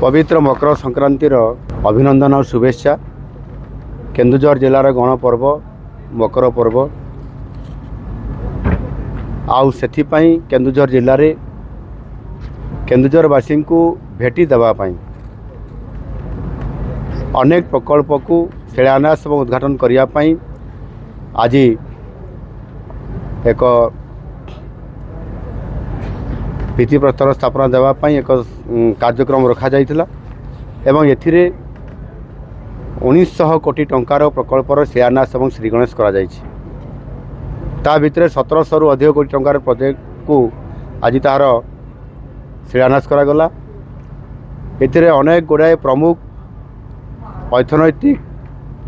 पवित्र मकर संक्रांतिर अभिनंदन और शुभेच्छा। केन्दुझर जिलार गणपर्व मकर पर्व आउ सेथिपाई केन्दुझर जिले में केन्दुझरवासी को भेटी देवाई अनेक प्रकल्प को शिलान्यास और उद्घाटन करने आज एक भित्तिप्रस्तर स्थापना देवाई एक कार्यक्रम रखा जाइथिला एवं एथिरे 1900 कोटी टंकार प्रकल्पर शिलान्यास और श्रीगणेश करा जाइछि। ता भितर 1700 रु अधिक कोटी टंकार प्रोजेक्ट को आज तार शिलान्यास करागला। एथिरे अनेक गुड़ाए प्रमुख अर्थनैतिक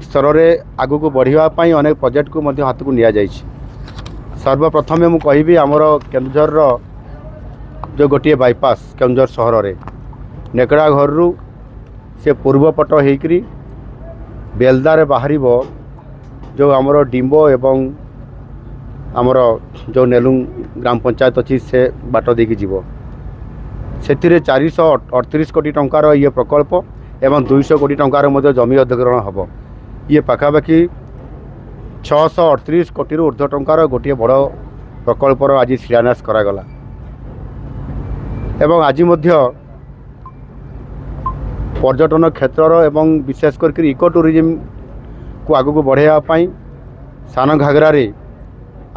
स्तर में आगू को बढ़ावाई अनेक प्रोजेक्ट को मध्य हाथ को निया जाइछि। सर्वप्रथम मु कहिबी आमर केन्दुझर जो गोटे बाईपास केन्दुझर सहर में नेकड़ा घर रु से पूर्वपट होकरी बेलदारे बाहर जो आमर डिम्बो एवं आमर जो नेलुंग ग्राम पंचायत अच्छी से बाट देकी जीव से 438 कोटी टंकार ये प्रकल्प एवं 200 कोटी टंकार मध्य जमी अधिग्रहण हम ये पाखापाखि 638 कोटी ऊर्ध्व टंकार गोटे बड़ प्रकल्पर आज शिलान्यास करागला। एवं आज पर्यटन क्षेत्र एवं विशेषकर इको टूरिज्म को आगू को बढ़ावाई सान घाघरा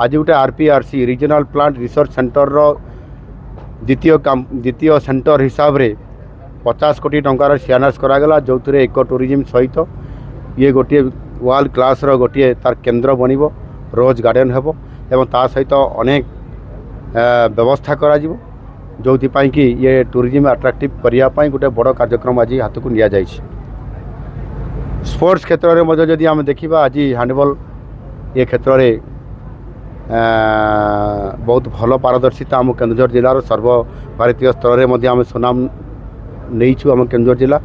आज गोटे RPRC regional plant research centre द्वितीय सेंटर हिसाब रे 50 कोटी टंकार शिलान्यास करागला जो इको टूरिज्म सहित ये गोटे वर्ल्ड क्लास गोटे तार केन्द्र बनिबो रोज गार्डन हेबो एवं ता सहित अनेक व्यवस्था करा जिवो जो कि ये टूरिज्म अट्राक्टिव करने गोटे बड़ कार्यक्रम आज हाथ को निया जाइछि। स्पोर्ट्स क्षेत्र में मध्य जदि आम देखा आज हैंडबॉल ये क्षेत्र में बहुत भल पारदर्शिता आम केन्दुझर जिलार सर्वभारतीय स्तर में आम सुनाम नहीं आम केन्दुझर जिला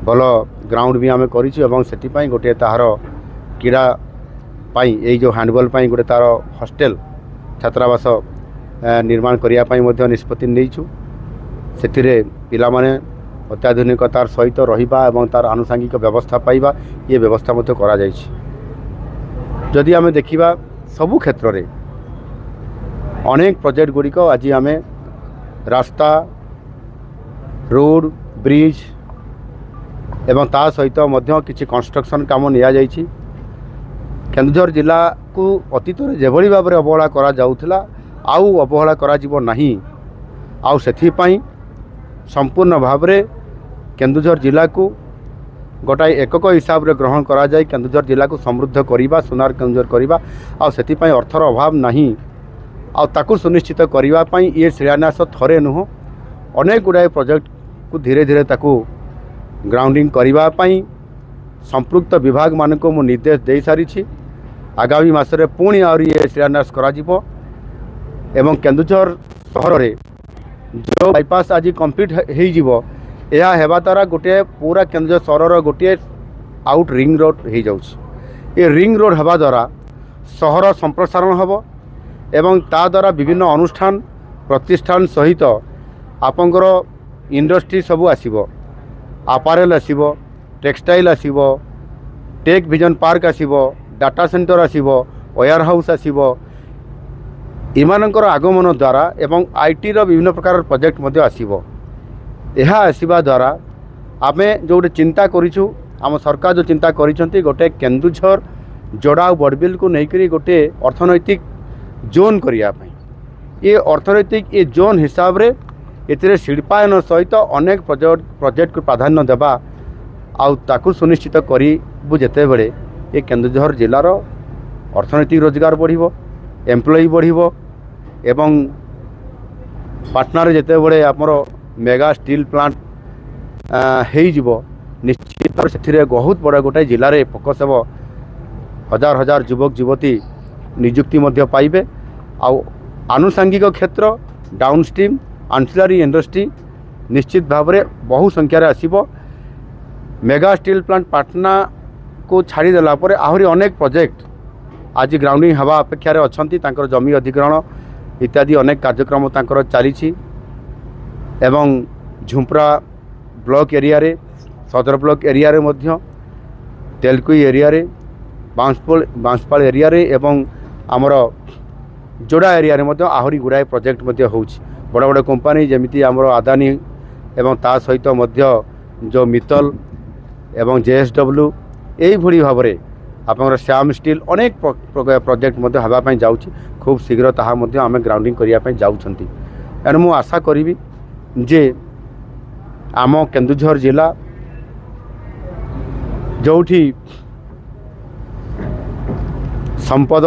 भल ग्राउंड भी आम करूँ से गोटे तार क्रीड़ा यही जो हैंडबॉल गोटे तार हॉस्टेल छात्रावास निर्माण करने निष्पत्ति नहीं से पिलामाने अत्याधुनिकतार सहित रहिबा एवं तार आनुषंगिक व्यवस्था पाइबा ये व्यवस्था मध्य करा जाइछि। जदि आम देखिबा सबु क्षेत्र रे अनेक प्रोजेक्ट गुड़िक आज आम रास्ता रोड ब्रिज एवं ता सहित मध्य किछि कंस्ट्रक्शन काम निया जाइछि। केन्दुझर जिला को अतीत जेभली भाव में अवहेला करा जाउथिला आउ अवहेला करा जीवो नाही आउ सेथिपाई संपूर्ण भाव में केन्दुझर जिला को गोटाए एकक हिसाब रे ग्रहण करा जाय केन्दुझर जिला को समृद्ध करिबा सोनार केन्दुझर करिबा आउ सेथिपाई अर्थर अभाव नाही आउ ताकू सुनिश्चित करिबा पई ये शिलान्यास थरे नुह अनेक गुड़ाए प्रोजेक्ट को धीरे धीरे ताकू ग्राउंडिंग करिबा पई संपृक्त विभाग मान को मु निर्देश दे सारी आगामी मासरे पुणी आउरी ये शिलान्यास करा जिवो एवं केन्दुझर सहर में जो बाईपास आज कम्प्लीट हो हेबा द्वारा गोटे पूरा केन्दुझर सहर गोटे आउट रिंग रोड हो जाउछि। ये रिंग रोड हेबा द्वारा सहर संप्रसारण हम एवं ता द्वारा विभिन्न अनुष्ठान प्रतिष्ठान सहित आपंकर इंडस्ट्री सबू आसीबो आपारेल आसीबो टेक्सटाइल आसीबो टेक विजन पार्क आसीबो डाटा सेंटर आसीबो वेयर हाउस आसीबो इमानंकर आगमन द्वारा एवं आईटी रो विभिन्न प्रकार प्रोजेक्ट मध्य आसीबो। यह आसीबा द्वारा आमे जो गोटे चिंता करिछु आम सरकार जो चिंता करिसंती गोटे केन्दुझर जोड़ा बड़बिल को लेकर गोटे अर्थनैतिक जोन करिया पई ये अर्थनैतिक ये जोन हिसाब रे एतिरे शिल्पायन सहित अनेक प्रोजेक्ट को प्राधान्य देबा आउ ताकू सुनिश्चित करू जेते बेले ये केन्दुझर जिलार अर्थनैतिक रोजगार बढ़िबो एम्प्लॉई बढ़िबो एवं पाटनारे जेते बड़े आमर मेगा स्टील प्लांट हो निश्चित से बहुत बड़ा गोटे जिले में फोकस हे हजार हजार युवक युवती निजुक्ति मध्य पाइबे आउ आनुषंगिक क्षेत्र डाउनस्ट्रीम आंसिलरी इंडस्ट्री निश्चित भाव में बहु संख्यार आसीबो। मेगा स्टील प्लांट पाटना को छाड़ीदेला आहरी अनेक प्रोजेक्ट आज ग्राउंडिंग हवा अपेक्षा अच्छी जमी अधिग्रहण इत्यादि अनेक कार्यक्रम चली एवं झुंपरा ବ୍ଲକ ଏରିଆରେ ସଦର ବ୍ଲକ ଏରିଆରେ ମଧ୍ୟ ତେଲକୁଇ ଏରିଆରେ ବାଂଶପାଳ ଏରିଆରେ ଏବଂ ଆମର ଯୋଡ଼ା ଏରିଆରେ ମଧ୍ୟ ଆହୁରି ଗୁଡ଼ାଏ ପ୍ରୋଜେକ୍ଟ ମଧ୍ୟ ହେଉଛି। ବଡ଼ ବଡ଼ କମ୍ପାନୀ ଯେମିତି ଆମର ଆଦାନୀ ଏବଂ ତା ସହିତ ମଧ୍ୟ ଯେଉଁ ମିତ୍ତଲ ଏବଂ JSW এইଭଳି ଭାବରେ ଆପଣଙ୍କର ଶ୍ୟାମ ଷ୍ଟିଲ୍ ଅନେକ ପ୍ରୋଜେକ୍ଟ ମଧ୍ୟ ହେବା ପାଇଁ ଯାଉଛି। ଖୁବ୍ ଶୀଘ୍ର ତାହା ମଧ୍ୟ ଆମେ ଗ୍ରାଉଣ୍ଡିଂ କରିବା ପାଇଁ ଯାଉଛନ୍ତି। ଏଣୁ ମୁଁ ଆଶା କରିବି ଯେ ଆମ କେନ୍ଦୁଝର ଜିଲ୍ଲା ଯେଉଁଠି ସମ୍ପଦ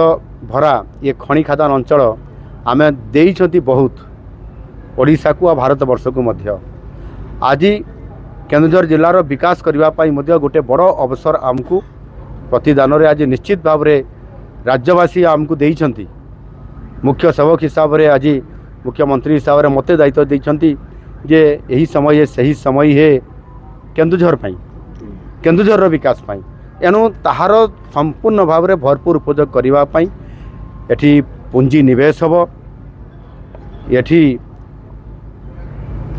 ଭରା ଏ ଖଣି ଖାଦାନ ଅଞ୍ଚଳ ଆମେ ଦେଇଛନ୍ତି ବହୁତ ଓଡ଼ିଶାକୁ ଆଉ ଭାରତବର୍ଷକୁ ମଧ୍ୟ। ଆଜି କେନ୍ଦୁଝର ଜିଲ୍ଲାର ବିକାଶ କରିବା ପାଇଁ ମଧ୍ୟ ଗୋଟେ ବଡ଼ ଅବସର ଆମକୁ ପ୍ରତିଦାନରେ ଆଜି ନିଶ୍ଚିତ ଭାବରେ ରାଜ୍ୟବାସୀ ଆମକୁ ଦେଇଛନ୍ତି। ମୁଖ୍ୟ ସେବକ ହିସାବରେ ଆଜି ମୁଖ୍ୟମନ୍ତ୍ରୀ ହିସାବରେ ମୋତେ ଦାୟିତ୍ୱ ଦେଇଛନ୍ତି ଯେ ଏହି ସମୟ ସେହି ସମୟ କେନ୍ଦୁଝର ପାଇଁ, କେନ୍ଦୁଝରର ବିକାଶ ପାଇଁ। ଏଣୁ ତାହାର ସମ୍ପୂର୍ଣ୍ଣ ଭାବରେ ଭରପୁର ଉପଯୋଗ କରିବା ପାଇଁ ଏଠି ପୁଞ୍ଜି ନିବେଶ ହେବ, ଏଠି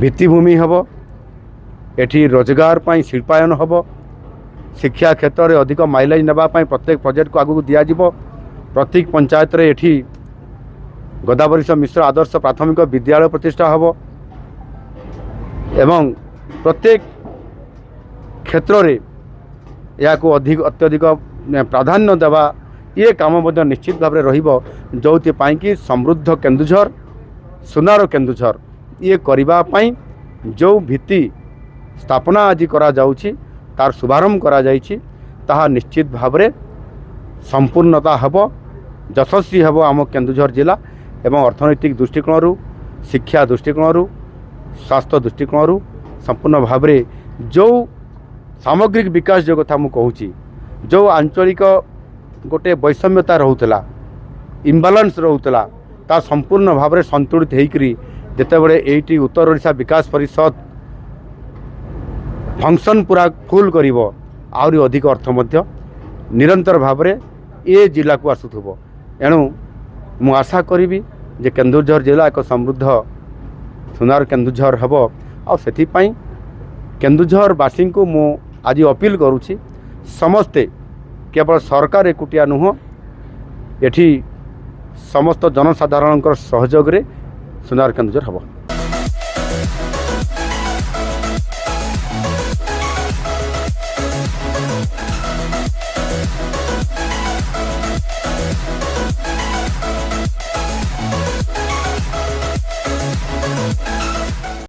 ଭିତ୍ତିଭୂମି ହେବ, ଏଠି ରୋଜଗାର ପାଇଁ ଶିଳ୍ପାୟନ ହେବ, ଶିକ୍ଷା କ୍ଷେତ୍ରରେ ଅଧିକ ମାଇଲେଜ ନେବା ପାଇଁ ପ୍ରତ୍ୟେକ ପ୍ରୋଜେକ୍ଟକୁ ଆଗକୁ ଦିଆଯିବ। ପ୍ରତ୍ୟେକ ପଞ୍ଚାୟତରେ ଏଠି ଗୋଦାବରୀଶ ମିଶ୍ର ଆଦର୍ଶ ପ୍ରାଥମିକ ବିଦ୍ୟାଳୟ ପ୍ରତିଷ୍ଠା ହେବ ଏବଂ ପ୍ରତ୍ୟେକ କ୍ଷେତ୍ରରେ ଏହାକୁ ଅତ୍ୟଧିକ ପ୍ରାଧାନ୍ୟ ଦେବା ଏ କାମ ମଧ୍ୟ ନିଶ୍ଚିତ ଭାବରେ ରହିବ। ଯେଉଁଥିପାଇଁ କି ସମୃଦ୍ଧ କେନ୍ଦୁଝର, ସୁନାର କେନ୍ଦୁଝର ଇଏ କରିବା ପାଇଁ ଯେଉଁ ଭିତ୍ତି ସ୍ଥାପନା ଆଜି କରାଯାଉଛି, ତାର ଶୁଭାରମ୍ଭ କରାଯାଇଛି, ତାହା ନିଶ୍ଚିତ ଭାବରେ ସମ୍ପୂର୍ଣ୍ଣତା ହେବ, ଯଶସ୍ୱୀ ହେବ ଆମ କେନ୍ଦୁଝର ଜିଲ୍ଲା। ଏବଂ ଅର୍ଥନୈତିକ ଦୃଷ୍ଟିକୋଣରୁ, ଶିକ୍ଷା ଦୃଷ୍ଟିକୋଣରୁ, ସ୍ୱାସ୍ଥ୍ୟ ଦୃଷ୍ଟିକୋଣରୁ ସମ୍ପୂର୍ଣ୍ଣ ଭାବରେ ଯେଉଁ ସାମଗ୍ରିକ ବିକାଶ ଯେଉଁ କଥା ମୁଁ କହୁଛି, ଯେଉଁ ଆଞ୍ଚଳିକ ଗୋଟେ ବୈଷମ୍ୟତା ରହୁଥିଲା, ଇମ୍ବାଲାନ୍ସ ରହୁଥିଲା, ତା ସମ୍ପୂର୍ଣ୍ଣ ଭାବରେ ସନ୍ତୁଳିତ ହେଇକରି ଯେତେବେଳେ ଏଇଠି ଉତ୍ତର ଓଡ଼ିଶା ବିକାଶ ପରିଷଦ ଫଙ୍କସନ୍ ପୁରା ଫୁଲ୍ କରିବ, ଆହୁରି ଅଧିକ ଅର୍ଥ ମଧ୍ୟ ନିରନ୍ତର ଭାବରେ ଏ ଜିଲ୍ଲାକୁ ଆସୁଥିବ। ଏଣୁ ମୁଁ ଆଶା କରିବି ଯେ କେନ୍ଦୁଝର ଜିଲ୍ଲା ଏକ ସମୃଦ୍ଧ ସୁନାର କେନ୍ଦୁଝର ହେବ। ଆଉ ସେଥିପାଇଁ କେନ୍ଦୁଝରବାସୀଙ୍କୁ ମୁଁ ଆଜି ଅପିଲ କରୁଛି, ସମସ୍ତେ କେବଳ ସରକାର ଏକୁଟିଆ ନୁହଁ, ଏଠି ସମସ୍ତ ଜନସାଧାରଣଙ୍କର ସହଯୋଗରେ ସୁନାର କେନ୍ଦୁଝର ହେବ।